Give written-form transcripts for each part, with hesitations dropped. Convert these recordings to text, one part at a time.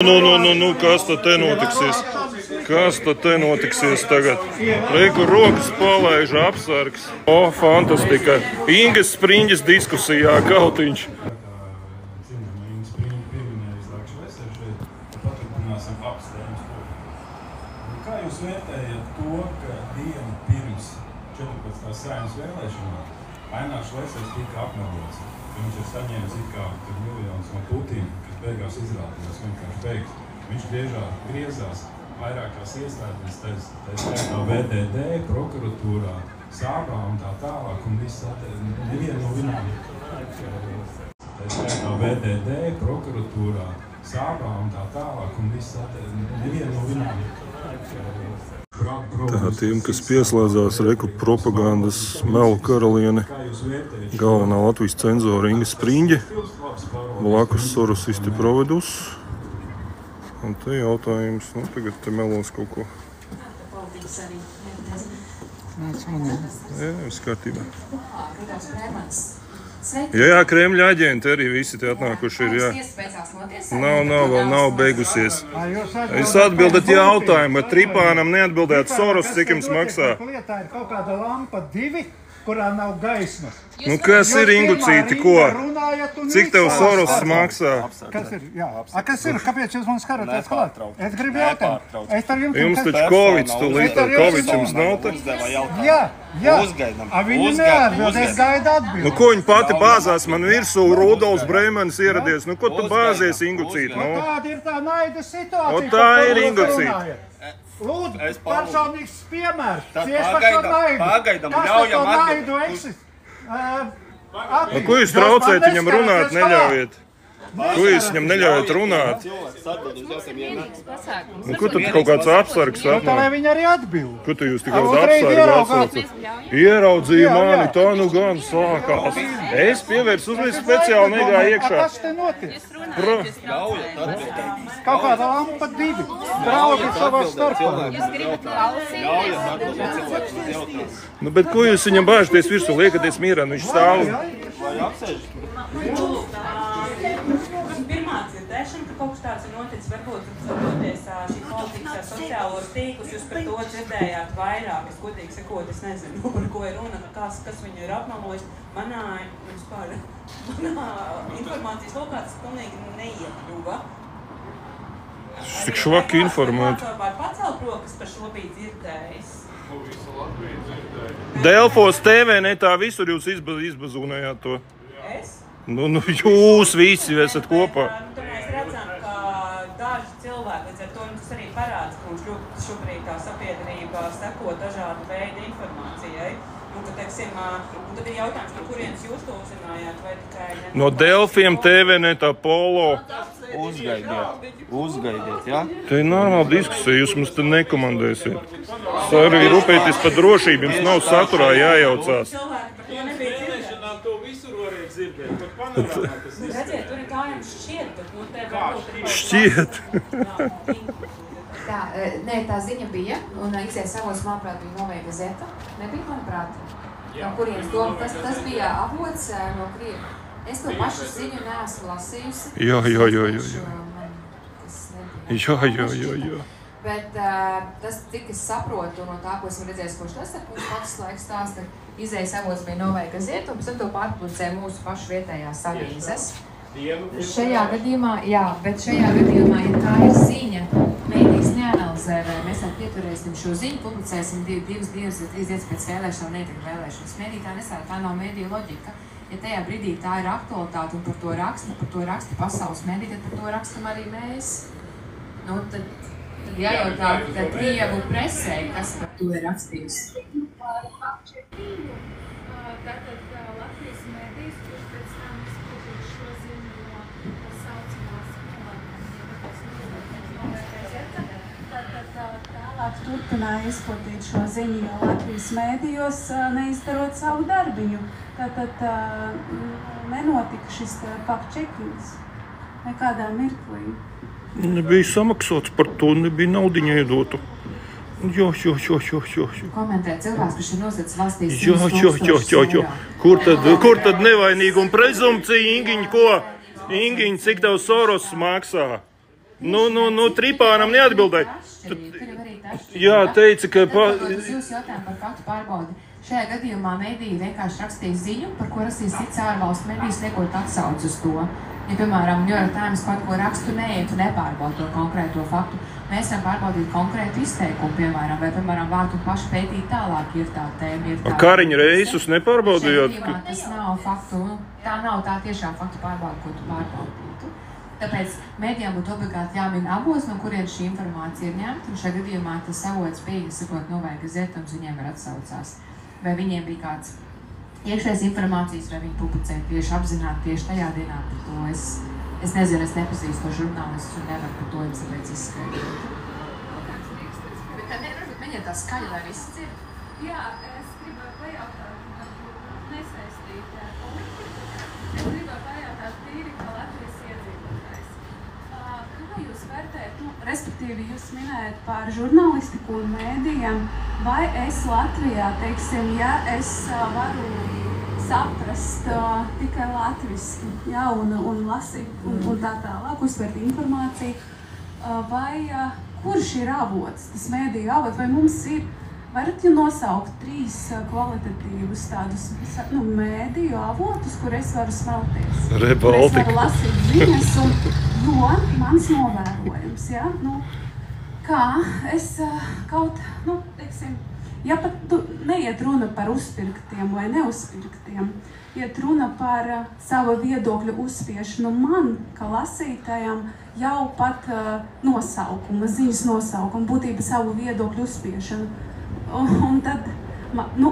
Nu, kas tad te notiksies? Kas tad te notiksies tagad? Reiku rokas palaiž apsargs. O, fantastika. Ingas Spriņģes diskusijā Kautiņš. Kā jūs vērtējat to, ka dienu pirms 14. Saeimas vēlēšanām Ainārs Šlesers tika apmelots? Viņš ir saņēmis it kā miljonus no Putina, kas beigās izrādījās vienkārši beigas. Viņš griezās vairākās iestādes, tā skaitā VDD, prokuratūrā, Sābrā un tā tālāk, un viss nevienu no viņām. Tā skaitā VDD, prokuratūrā, Sābrā un tā tālāk, un viss nevienu no viņām. Tā tiem, kas pieslēdzās reku propagandas melu karaliene, galvenā Latvijas cenzora Inga Spriņģe, blakus Sorosisti Provedus. Un te jautājums, tagad te melos kaut ko. Jā, viss kārtībā. Jā, Kremļa aģenti arī visi te atnākuši ir, jā. Vēl nav beigusies. Jūs atbildat jautājumu, bet Tripānam neatbildēt Soros, cik jums maksā? Lietā ir kaut kāda lampa 2, kurā nav gaismas. Nu, kas ir, Ingucīti, ko? Cik tev Soros maksā? Kas ir? Jā. Kas ir? Kāpēc jūs man skaraties klāt? Es gribu jautāt. Jums taču Kovids tūlīt, Kovids jums nav te? Jā. Viņi neatbild, es gaidu atbildi. Nu, ko viņi pati bāzās man virsū, Rudolfs Breimanis ieradies. Nu, ko tu bāzies, Ingucīti? Tāda ir tā naida situācija. O, tā ir, Ingucīti. Lūdzu, personīgs piemērs. Pagaidam, ļaujam atbildēt. Ko jūs traucējat viņam runāt, neļaujiet? Ko jūs viņam neļaujat runāt? Ko tu kaut kāds apsargs atnāk? Tā lai viņi arī atbild. Ko tu jūs tik kaut apsargu atsaucat? Ieraudzīja mani, tā nu gan sākās. Es pievērsu uzreiz speciāli negāju iekšā. Kas te notiek? Kaut kāda lampa 2. Draugi savā starpā. Nu, bet ko jūs viņam bāžaties virsū? Liekaties mierā, viņš stāv. Pirmā dzirdēšana, ka kaut kas tāds ir noticis, varbūt saproties šī politikas ar sociālos tīklus, jūs par to dzirdējāt vairāk, es godīgi sakot, es nezinu, par ko ir runa, kas viņu ir apmelojis. Manā informācijas lokā tas pilnīgi neiekļuva. Tik švaki informēti. Vai pacelt rokas par šo bija dzirdējis? Delfos TV netā visur jūs izbazūnējāt to. Es? Nu, jūs visi esat kopā. Tur mēs redzam, ka daži cilvēki, līdz ar to tas arī parāds, ka mums šobrīd tā sabiedrība seko dažādu veidu informācijai. Un tad ir jautājums, par kurienes jūs to uzzinājāt, vai tikai... No Delfiem TV netā Polo. Uzgaidiet, jā? Te ir normāla diskusija, jūs mums te nekomandēsiet. Arī rūpēties par drošību, jums nav saturā jājaucās. To visur varēja dzirdēt, pat panorāmā tas izskatās. Redziet, tur ir gājums šķiet, bet te varbūt arī... Šķiet? Tā ziņa bija, un izies savos, manuprāt, bija Novēja Gazeta. Nebija, manuprāt, no kurienes doma. Tas bija avots no Krievu. Es to pašu ziņu neesmu lasījusi. Jā. Bet tas, cik es saprotu no tā, ko esmu redzējis, ko Šlesers pats laiks stāsta, izējas avots bija Novēja Gazeta, un pēc tam to pārpublicē mūsu pašu vietējās avīzes. Šajā gadījumā, ja tā ir ziņa, mēdīs neanalizē, vai mēs tā pieturēsim šo ziņu, publicēsim 2 dienas vai 3 dienas pēc vēlēšanām, netika vēlēšanas. Mēdī tā nesāda, tā nav mēdīja loģika. Ja tajā brīdī tā ir aktualitāte un par to raksta pasaules mēdī, tad par to rakstam arī mēs. Nu, tad jājautā Krievu presē, kas par to ir rakstījusi. Tātad Latvijas mēdīs, kurš pēc tam izpildīja šo ziņu no saucamās tātad tālāk turpināja izplatīt šo ziņu no Latvijas mēdījos, neizdarot savu darbiņu. Tātad nenotika šis fact-checkings nekādā mirklī. Nebija samaksāts par to, nebija naudiņa iedotu. Jā. Komentē cilvēks, kurš ir nozacis valstīs Jā. Kur tad nevainīguma prezumpcija, Ingiņ, ko? Ingiņ, cik tev Soros maksā? Tripānam neatbildēja. Jā, teica, ka... Jūs jautājumu par faktu pārbaudi. Šajā gadījumā mediji vienkārši rakstīja ziņu, par ko rakstīs cits ārvalstu medijas, liekot atsauc uz to. Ja, piemēram, New York Times kaut ko rakstu, neiet un nepārbauda to konkrēto faktu. Mēs varam pārbaudīt konkrētu izteikumu, piemēram, vai, piemēram, vārtu paši pētīt tālāk, ir tā tēma. Kariņa reisus nepārbaudījāt? Tas nav faktu, tā nav tā tiešā faktu pārbauda, ko tu pārbaudītu. Tāpēc mēdījām būtu obligāti jāmin avots, no kuriem šī informācija ir ņemta, un šajā gadījumā tas avots bija, sakot, Novaya Gazeta, un viņiem ir atsaucās. Vai viņiem bija kāds iekšējais informācijas, vai viņi publicēja tieši apzināti tieši tajā dienā par to. Es nezinu, es nepazīstu to žurnālistu un nevaru par to jums tāpēc izskaidrot. Bet tā neņem tā skaļa, lai viss dzird. Jā, es gribēju pajautāt, nesaistīt politiku. Es gribēju pajautāt tīri, kā Latvijas iedzīvotājs. Kā jūs vērtējat, respektīvi jūs minējat par žurnālistiku un mēdījiem, vai es Latvijā, teiksim, ja es varu saprast tikai latviski, ja, un lasīt un tā tālāk, uztvert informāciju, vai kurš ir avots, tas mēdīju avots, vai mums ir, varat jūs nosaukt 3 kvalitatīvus tādus mēdīju avotus, kur es varu smelties? Rebaltika. Es varu lasīt ziņas, jo mans novērojums, ja, kā es teiksim, ja pat neiet runa par uzpirktiem vai neuzpirktiem, iet runa par savu viedokļu uzspiešanu man, kā lasītājam, jau pat nosaukuma, ziņas nosaukuma, būtība savu viedokļu uzspiešanu. Un tad,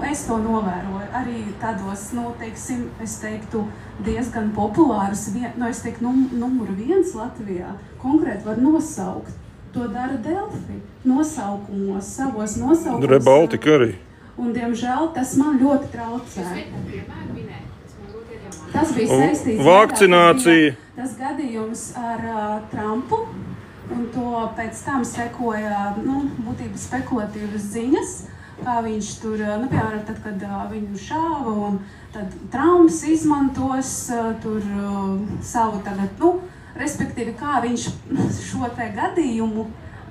es to novēroju arī tādos, teiksim, es teiktu, diezgan populārus, es teiktu, numuru 1 Latvijā, konkrēti var nosaukt. To dara Delfi nosaukumos, savos nosaukumos. Rebaltika arī. Un, diemžēl, tas man ļoti traucē. Tas bija saistīts vakcinācija. Tas gadījums ar Trumpu, un to pēc tam sekoja, būtībā spekulatīvas ziņas, kā viņš tur, piemēram, tad, kad viņu šāva, un tad Trumps izmantos tur savu tagad, respektīvi, kā viņš šo te gadījumu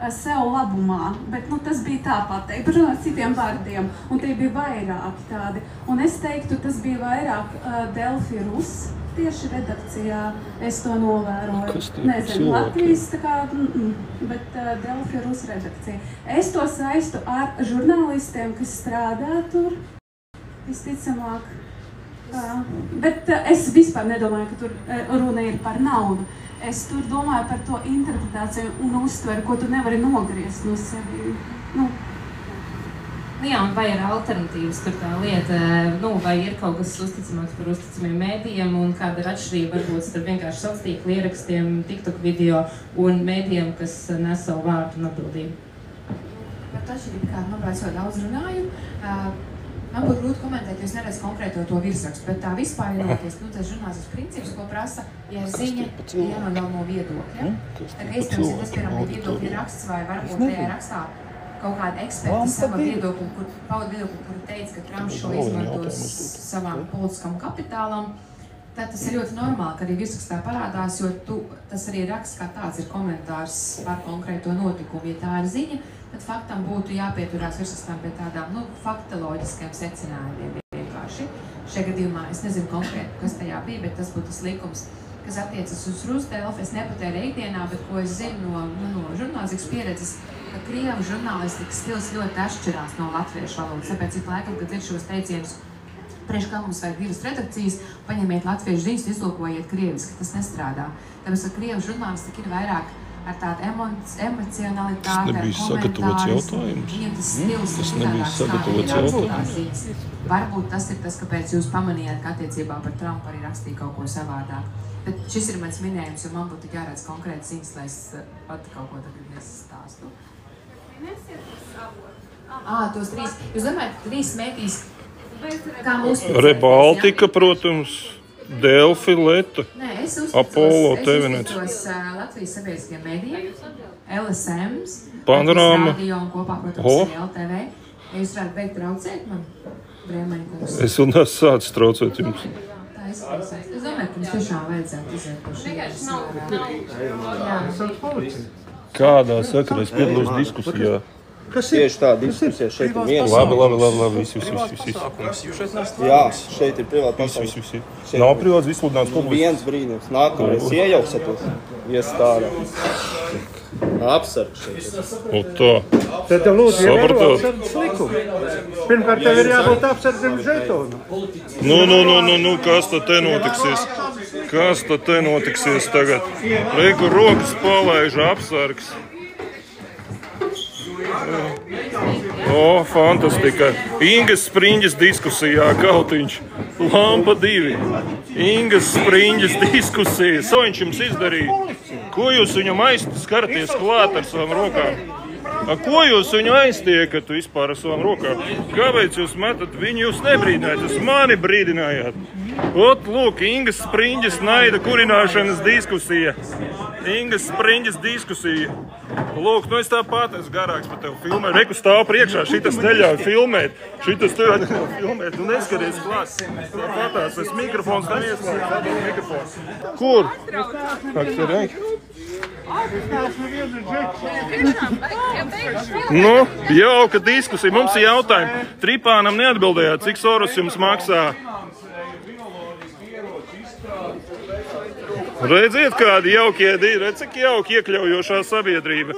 sev labumā, bet tas bija tā pateikt, par citiem vārdiem, un tie bija vairāki tādi. Un es teiktu, tas bija vairāk Delfi Rus tieši redakcijā, es to novēroju. Nezinu, Latvijas, tā kā, bet Delfi Rus redakcija. Es to saistu ar žurnālistiem, kas strādā tur, visticamāk. Bet es vispār nedomāju, ka tur runa ir par naudu. Es tur domāju par to interpretāciju un uztveru, ko tu nevari nogriezt no sevi. Jā, un vai ir alternatīvas tur tā lieta, vai ir kaut kas uzticamāks par uzticamiem mēdījiem, un kāda ir atšķirība varbūt starp vienkārši sociāltīklu ierakstiem, TikTok video un mēdījiem, kas nes savu vārdu un atbildību. Par to atšķirību kādu, manuprāt, jau daudz runāju. Man būtu grūti komentēt, jo es neredzu konkrēto to virsrakstu, bet tā vispārinoties, tas žurnālistisks princips, ko prasa, ja ziņa ir jānodala no viedokļa. Tad, iespējams, ja tas, piemēram, viedokļa raksts vai varbūt tajā rakstā kaut kāda eksperta sava viedokļa, kur teica, ka Trumps šo izmantos savām politiskam kapitālam, tad tas ir ļoti normāli, ka arī virsrakstā parādās, jo tas arī raksts kā tāds ir komentārs par konkrēto notikumu. Ja tā ir ziņa, tad faktam būtu jāpieturās virsrakstām pie tādām faktoloģiskiem secinājumiem vienkārši. Šajā gadījumā es nezinu konkrēti, kas tajā bija, bet tas būtu tas likums, kas attiecas uz Rusdelfi. Es nepatēru ikdienā, bet ko es zinu no žurnālistikas pieredzes, ka krievu žurnālistikas stils ļoti atšķirās no latviešu valodas. Tāpēc ik laikam, kad ir šos teicienus, priekš kā mums vajag 2 redakcijas, paņemiet latviešu ziņas, izlūkojiet krieviski, tas nestrādā. Tāpēc, ka krievu žurnālistika ir vairāk ar tādu emocionalitāti, ar komentārus. Viņam tas stils ir sagatavots jautājums. Varbūt tas ir tas, kāpēc jūs pamanījāt, ka attiecībā par Trumpu arī rakstīja kaut ko savādāk. Bet šis ir mans minējums, jo man būtu jāredz konkrēti ziņas, lai es pat kaut ko tagad nesastāstu. Minēsiet par avotu? Tos 3. Jūs domājat, 3 mēdīs, kā mūsu... Rebaltika, protams. Delfi, Leta, Apollo, TVNet. Es uzticos Latvijas sabiedriskiem mēdījiem, LSMs, Panorāma, radio un kopā, protams, arī LTV. Ja jūs varētu beigt traucēt man, Brēmaņa kungs? Es vēl neesmu sācis traucēt jums. Tā Es domāju, ka mums tiešām vajadzētu iziet par šī. Kādā sakarā es piedalos diskusijā? Kas ir? Tieši tā diskusija šeit ir viens. Labi, viss. Jā, šeit ir privāta pasaules. Nav privāts, izsludināts publiski. Viens brīdums. Nākamais iejauksieties. Iestādā. Apsargs šeit ir. Un tā. Tad tev lūdzu ievēro Sapratu. apsardzes likumu. Pirmkārt, tev ir jābūt apsardzim žetonu. Nu, kas tad te notiksies? Kas tad te notiksies tagad? Reiku rokas palaiž apsargs. O, fantastika. Ingas Spriņģes diskusijā, Kautiņš. Lampa 2. Ingas Spriņģes diskusija. Ko viņš jums izdarīja? Ko jūs viņam skaraties klāt ar savām rokām? Ko jūs viņu aiztiekat vispār ar savām rokām? Kāpēc jūs metat viņu? Jūs nebrīdinājāt, jūs mani brīdinājāt. Ot, lūk, Ingas Spriņģes naida kurināšanas diskusija. Ingas Spriņģes diskusija. Lūk, nu es tāpat esmu garāks par tevi filmēt. Reku stāv priekšā, šitas neļauj filmēt. Šitas tev neļauj filmēt. Tu neskaties klāt. Tāpatās, es mikrofons tam ieslēdzu. Mikrofons. Kur? Kāds ir, Reik? Nu, jauka diskusija. Mums ir jautājumi. Tripānam neatbildējāt, cik Soros jums maksā? Redziet, kādi jaukie ir, redz, cik jauki iekļaujošā sabiedrība.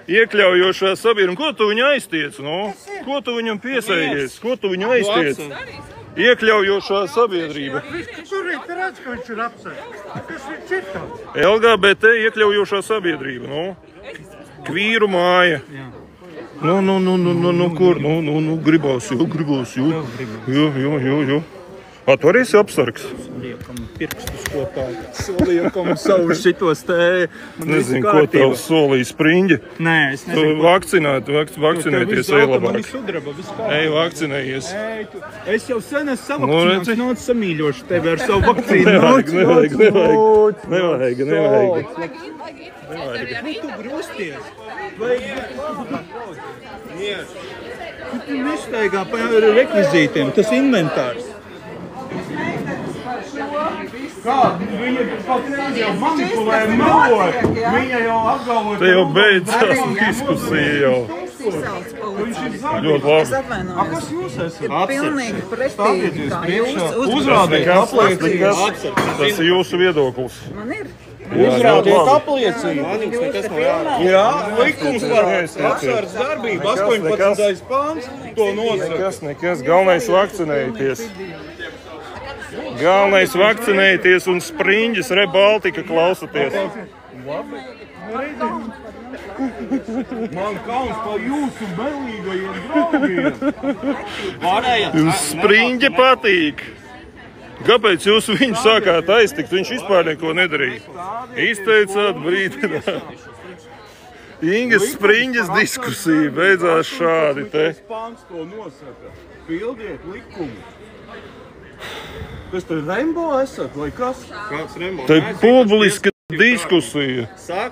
Iekļaujošā sabiedrība. Ko tu viņu aiztiec, no? Ko tu viņam piesaigies? Ko tu viņu aiztiec? Iekļaujošā sabiedrība. Kur ir redz, ka viņš ir apsardzis? Kas viņš ir tāds? LGBT iekļaujošā sabiedrība, no? Kvīru māja. Nu, kur? Nu, gribās, jo. Jo. Tu arī esi apsargs? Liekam pirkstus kopā. Liekam savu šitos te... Nezinu, ko tev solīja Spriņģe. Nē, es nezinu. Vakcinēties, ej labāk. Ej, vakcinējies. Es jau sen esmu savakcinēts, nāc samīļošu tevi ar savu vakcīnu. Nevajag. Tu grūsties. Tu nestaigā pa rekvizītiem, tas inventārs. Kā? Viņa pat jau manipulē, meloja. Viņa jau apgalvoja. Te jau beidzās diskusija jau. Ļoti labi. Kas jūs esat? Pilnīgi pretīgi, kā jūs Uzrādiet apliecību. Tas ir jūsu viedoklis. Man ir. Uzrādiet apliecību. Jā, likums par apsardzes darbību. 18. pāns to nosaka. Nekas. Galvenais vakcinējieties. Galvenais vakcinējieties un Spriņģes Rebaltika klausaties. Man kauns par jūsu belīgajiem draugiem. Jums Spriņģe patīk. Kāpēc jūs viņu sākāt aiztikt? Viņš vispār neko nedarīja. Izteicāt brīdināt. Ingas Spriņģes diskusija beidzās šādi te. Pāns to nosaka. Pildiet likumu. Kas te Rembo esat, vai kas? Kāds Rembo? Te publiska diskusija.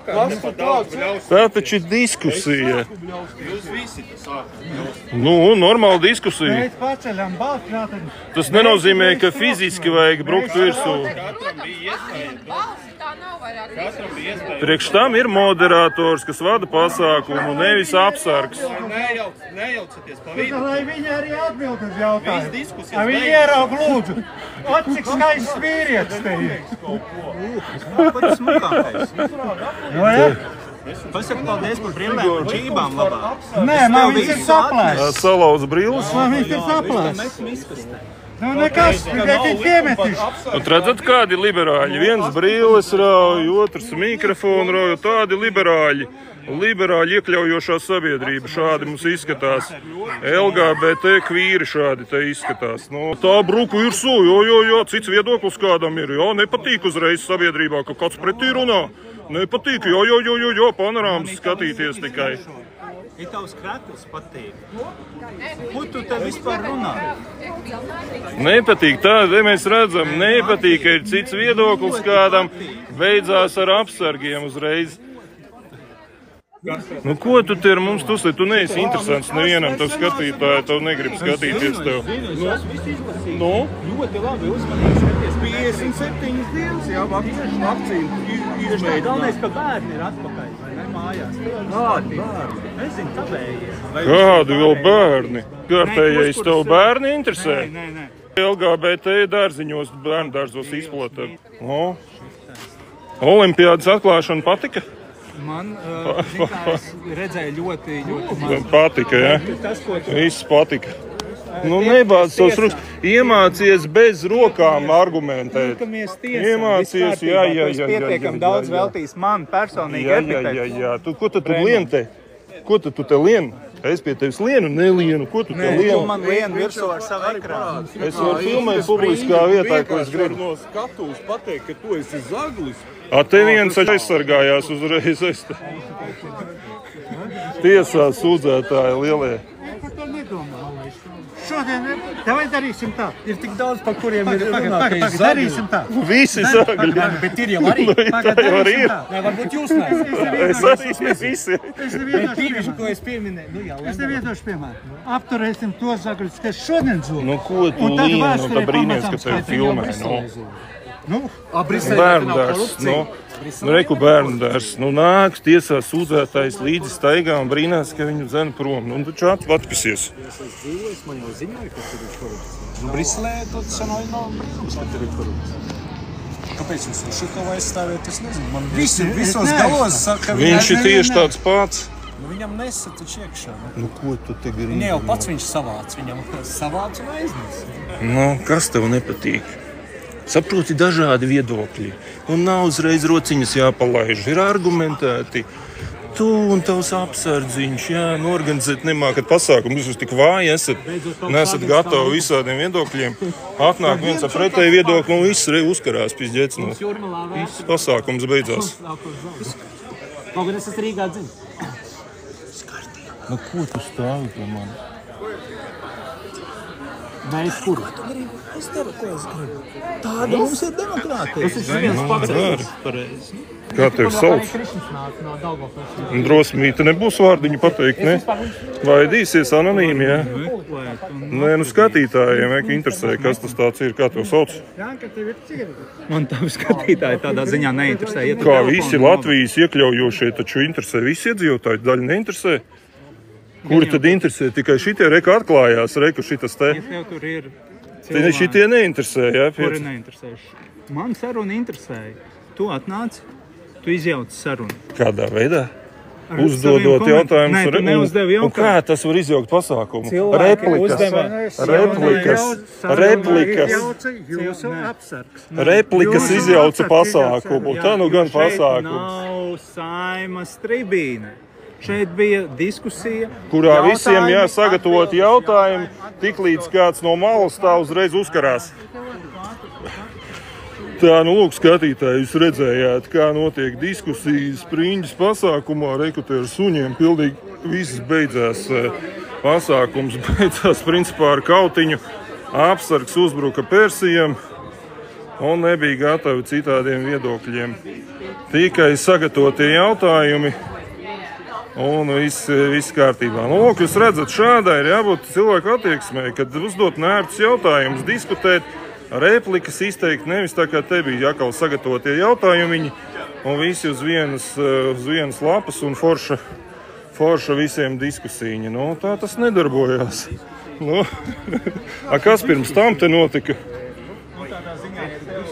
Kas tu tāds? Tā taču ir diskusija. Jūs visi sākat. Nu, normāla diskusija. Mēs paceļam balstu. Tas nenozīmē, ka fiziski vajag brukt virsū. Priekš tam ir moderators, kas vada pasākumu, nevis apsargs. Nejaucaties pa vidu. Lai viņi arī atbild uz jautājumu. Viņi ieraug lūdzu. Ot, cik skaists vīrietis te ir. Pats smukākais. Jā. Pasaka paldies par brillēm un džībām labāk. Nē, man viņš ir saplēs. Salauz brilles. Man viņš ir saplēs. Nu nekas, tikai tik iemetīšu. Un redzat, kādi liberāļi? Viens brilles rauj, otrs mikrofonu rauj, tādi liberāļi. Liberāļi iekļaujošā sabiedrība. Šādi mums izskatās. LGBT kvīri šādi te izskatās. No, tā bruku virsū, jo, cits viedoklis kādam ir. Jā, nepatīk uzreiz sabiedrībā, ka kāds pretī runā. Nepatīk, jo, panorāmas skatīties tikai. Ir tavs kratus patīk. Ko tu te vispār runā? Nepatīk, tā mēs redzam, nepatīk, ka ir cits viedoklis kādam, beidzās ar apsargiem uzreiz. Nu, ko tu te ar mums tusē? Tu neesi interesants nevienam, tev skatītāji, tev negrib skatīties tev. Nu? Ļoti labi uzmanīgi skaties. 57 dienas, jā, vakcīnu izmēģināt. Galvenais, ka bērni ir atpakaļ, vai ne, mājās. Kādi bērni? Nezinu, tavējie. Kādi vēl bērni? Kārtējais tev bērni interesē? Nē. LGBT dārziņos, bērnu dārzos izplatam. Olimpiādas atklāšana patika? Man, es redzēju ļoti maz. Patika, ja? Viss patika. Nu, nebāc savus rukas. Iemācies bez rokām argumentēt. Iemācies, jā. Pietiekam daudz veltīs man personīgi epitēt. Jā. Ko tu lien te? Ko tu te lien? Es pie tevis lienu, nelienu. Ko tu te lienu? Tu man lienu virsū ar savu ekrānu. Es varu filmēt publiskā vietā, ko es gribu. No skatuves pateikt, ka tu esi zaglis. Te viens aizsargājās uzreiz. Tiesā sūdzētāji lielie. Par to nedomā. Šodien, tev darīsim tā. Ir tik daudz, pa kuriem ir runāt. Darīsim tā. Visi zagļi. Bet ir jau arī. Darīsim tā. Varbūt jūs neesat. Es arī visi. Es pieminēju. Es tev iedošu piemēru. Apturēsim tos zagļus, kas šodien zūd. Nu, ko tu līni? Tā brīnies, ka tev filmē. Bērndārs. Reku bērndārs. Nāks tiesā sūdzētājs līdzi staigā un brīnās, ka viņu zena prom. Nu, taču atpisies. Es man jau ziņoju, ka tur ir korupcija. Briselē tad sanoja nav brīnums, ka tur ir korupcija. Kāpēc jūs šito aizstāvēt? Es nezinu. Man visos galos saka, viņš ir tieši tāds pats. Viņam nesa taču iekšā. Nu, ko tu te gribi? Ne jau pats viņš savāc. Viņam savāc un aiznes. Nu, kas tev nepatīk? Saproti dažādi viedokļi. Un nav uzreiz rociņas jāpalaiž. Ir argumentēti. Tu un tavs apsardziņš, norganizēt nemākat pasākumu. Jūs tik vāji esat, nesat gatavi visādiem viedokļiem. Atnāk viens ar pretēju viedokli un viss uzkarās pizģēts. Viss pasākums beidzās. Kaut gan es esmu Rīgā dzimis. Nu, ko tu stāvi pie mani? Mēs kuru? Es daru, ko es gribu. Tāda mums ir demokrātija. Es esmu viens pats pareizi. Kā tevi sauc? Drosmīte nebūs vārdiņu pateikt, ne? Vaidīsies anonīmi, jā? Nē, nu skatītājiem, ka interesē, kas tas tāds ir, kā tev sauc? Man tavi skatītāji tādā ziņā neinteresē. Kā visi Latvijas iekļaujošie taču interesē, visi iedzīvotāji daļa neinteresē? Kuri tad interesē? Tikai šitie reka atklājās, reku šitas te. Ja tev tur ir cilvēki. Šitie neinteresē, jā? Kuri neinteresējuši? Man saruna interesēja. Tu atnāci, tu izjauci sarunu. Kādā veidā? Uzdodot jautājumus. Nē, tu neuzdevi jautājumu. Un kā tas var izjaukt pasākumu? Replikas izjauca pasākumu. Tā nu gan pasākums. Nav Saimas tribīne. Šeit bija diskusija, kurā visiem jāsagatavot jautājumi, tiklīdz kāds no malas tā uzreiz uzkarās. Tā, nu lūk, skatītāji, jūs redzējāt, kā notiek diskusijas Spriņģes pasākumā, rekutē ar suņiem, pilnīgi viss beidzās. Pasākums beidzās principā ar kautiņu, apsargs uzbruka Persijam un nebija gatavi citādiem viedokļiem. Tikai sagatavotie jautājumi. Un viss kārtībā. Nu, lūk, jūs redzat, šādai ir jābūt cilvēku attieksmei, kad uzdot nērtus jautājumus, diskutēt, replikas izteikt, nevis tā kā te bija jākal sagatavotie jautājumiņi, un visi uz vienas lapas un forša visiem diskusīņa. Nu, tā tas nedarbojās. Nu, kas pirms tam te notika?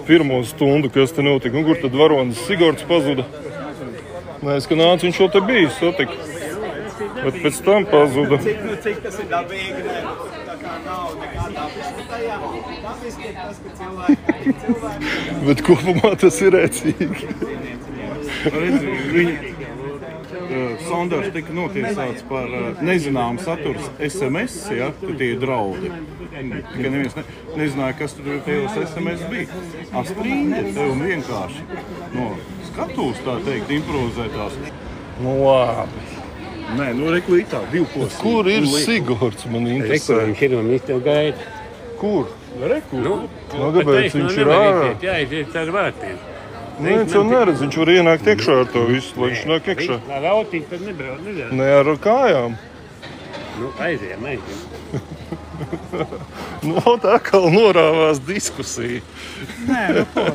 Pirmo stundu, kas te notika, un kur tad varonis Sigords pazuda? Nē, es, ka nāc, viņš jau te bija, satika. Bet pēc tam pazuda. Cik tas ir dabīgi, tā kā nav nekādā apskatājā. Dabiski ir tas, ka cilvēki... Bet kopumā tas ir rēcīgi. Sondārs tika notiesāts par nezināmu saturs SMS, ja, tie ir draudi. Tikai neviens nezināja, kas tur tajos SMS bija. Spriņģe tev vienkārši no skatuves, tā teikt, improvizētās. Nu labi. Nē, nu reku ir tā, divkos. Kur ir Sigords, man interesē? Reku, viņš ir un viņš tev gaida. Kur? Reku? Nu, kāpēc viņš ir ārā? Jāiziet ar vārtiem. Viņš jau neredz, viņš var ienākt iekšā ar to visu, lai viņš nāk iekšā. Ar autiņu tad nebrauc, nebrauc. Ne ar kājām. Nu, aiziem. Nu, tā kā norāvās diskusija. Nē, nu ko?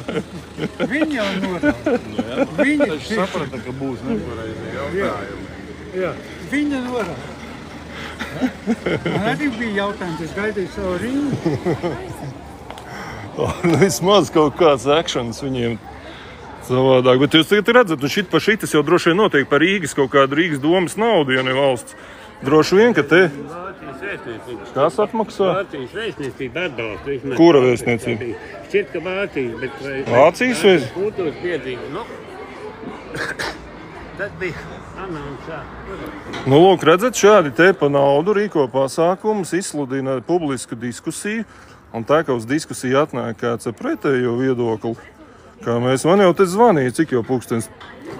Viņi jau norāva. Viņi saprata, ka būs nepareizi jautājumi. Jā, viņa norāva. Man arī bija jautājums, es gaidīju savu rindu. Vismaz kaut kāds akšans viņiem savādāk. Bet jūs tagad redzat, un pa šitas jau droši vien notiek par Rīgas kaut kādu Rīgas domas naudu, ja ne valsts. Droši vien, ka te... Kas atmaksā? Vācijas vēstniecība atbalsta. Kura vēstniecība? Šķiet, ka Vācijas, bet... Vācijas vēstniecība? Kultūras piedzīga, nu... Tad bija anonsā. Nu, lūk, redzat, šādi te pa naudu rīko pasākumus, izsludina publisku diskusiju, un tā, ka uz diskusiju atnāk kāds ar pretējo viedokli, kā mēs, man jau te zvanīja, cik jau pulkstens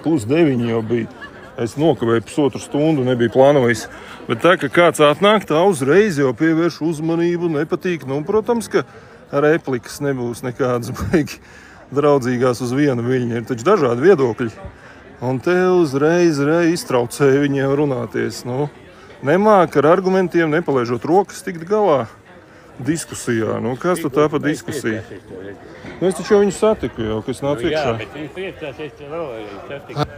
+9 jau bija. Es nokavēju pusotru stundu, nebija plānojis. Bet tā, ka kāds atnāk, tā uzreiz jau pievērš uzmanību, nepatīk. Nu, protams, ka replikas nebūs nekādas baigi draudzīgās uz vienu viļņu. Ir taču dažādi viedokļi. Un te uzreiz iztraucēja viņiem runāties. Nu, nemāk ar argumentiem, nepalaižot rokas, tikt galā diskusijā. Nu, kas tu tā pa diskusiju? Nu, es taču jau viņu satiku jau, kas nāc iekšā. Jā, bet viņi priecās, es te vēl satiku.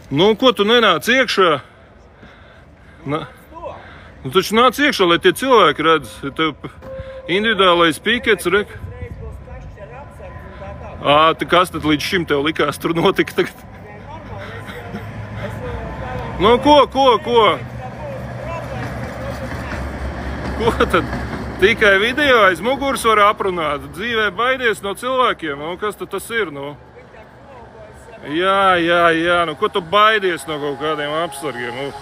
Nu, ko tu nenāc iekšā? Nu, taču nāc iekšā, lai tie cilvēki redz. Tev individuālais pikets, rek. Kas tad līdz šim tev likās tur notika tagad? Nu, ko? Ko tad? Tikai video aiz muguras var aprunāt. Dzīvē baidies no cilvēkiem. Nu, kas tad tas ir? Nu? Jā. Nu, ko tu baidies no kaut kādiem apsargiem? Nu,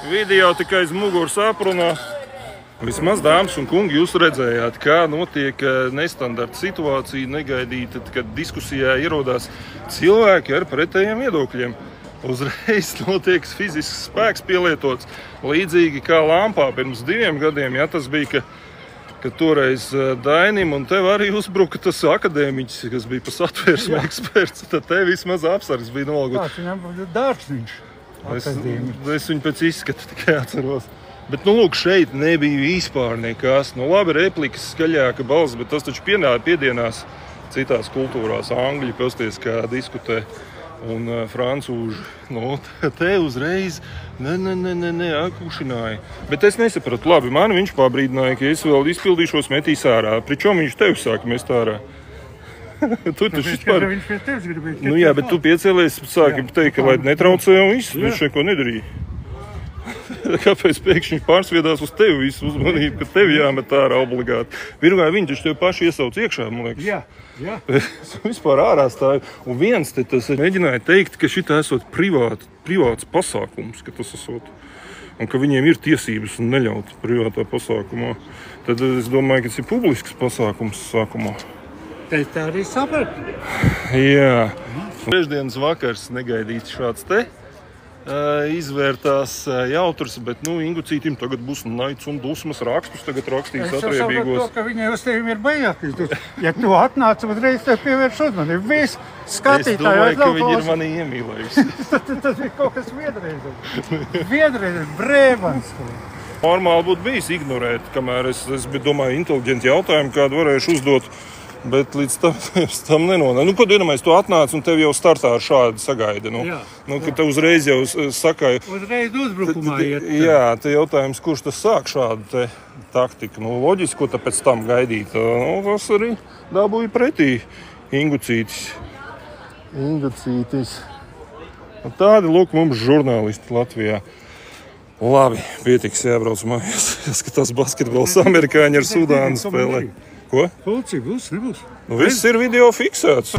video tikai aiz muguras aprunā. Vismaz, dāmas un kungi, jūs redzējāt, kā notiek nestandarta situācija, negaidīta, kad diskusijā ierodās cilvēki ar pretējiem viedokļiem. Uzreiz notiek fizisks spēks pielietots, līdzīgi kā lampā pirms 2 gadiem. Ja, tas bija, ka toreiz Dainim un tev arī uzbruka tas akadēmiķis, kas bija pa satvērsmu eksperts. Tad te vismaz apsargs bija nolguts. Tāds viņam bija dārgsniņš. Es viņu pēc izskata tikai atceros. Bet, nu, lūk, šeit nebija vispār nekas. Nu, labi, replikas, skaļāka balss, bet tas taču piedienās citās kultūrās. Angļi, pasties, kā diskutē, un francūži. Nu, te uzreiz akušināja. Bet es nesapratu, labi, mani viņš pabrīdināja, ka es vēl izpildīšos metīs ārā. Pričom viņš tev sāka mest ārā? Tu taču vispār... Viņš pēc tevis gribēja. Nu jā, bet tu piecēlies, sāki teikt, ka lai netraucē un viss, viņš šeit ko nedarīja. Kāpēc pēkšņi pārsviedās uz tevi visu uzmanību, ka tevi jāmet ārā obligāti? Virgāji, viņi taču tevi paši iesauc iekšā, man liekas. Jā. Es vispār ārā stāju. Un viens te tas mēģināja teikt, ka šitā esot privāts pasākums, ka tas esot. Un ka viņiem ir tiesības neļaut privātā pasākumā. Tad es domāju, ka tas ir publisks pasākums sākumā. Tā arī sapratu. Jā. Trešdienas vakars negaidīts šāds te. Izvērtās jautrs, bet, nu, Ingucītim tagad būs naids un dusmas rakstus, tagad rakstīs atriebīgos. Es jau saprotu, ka viņai uz tevi ir baigākis. Ja tu atnāc, uzreiz tev pievērš uzmanību. Viss skatītāji. Es domāju, ka viņi ir mani iemīlējusi. Tas ir kaut kas viedreizes, brēvans. Normāli būtu bijis ignorēt, kamēr es domāju, inteliģenti jautājumu, kādu varēšu uzdot. Bet līdz tam nenonāk. Nu, ko tu iedomājies, tu atnāc un tev jau startā ar šādu sagaida. Nu, ka te uzreiz jau sakai... Uzreiz uzbrukumā iet. Jā, te jautājums, kurš tas sāk šādu te taktiku. Nu, loģiski, ko tāpēc tam gaidīt. Nu, tas arī dabūja pretī Ingucītis. Tādi, lūk, mums žurnālisti Latvijā. Labi, pietiks, jābrauc mājās. Jāskatās basketbols, amerikāņi ar Sudānu spēlē. Ko? Policija būs, nebūs? Nu, viss ir video fiksēts.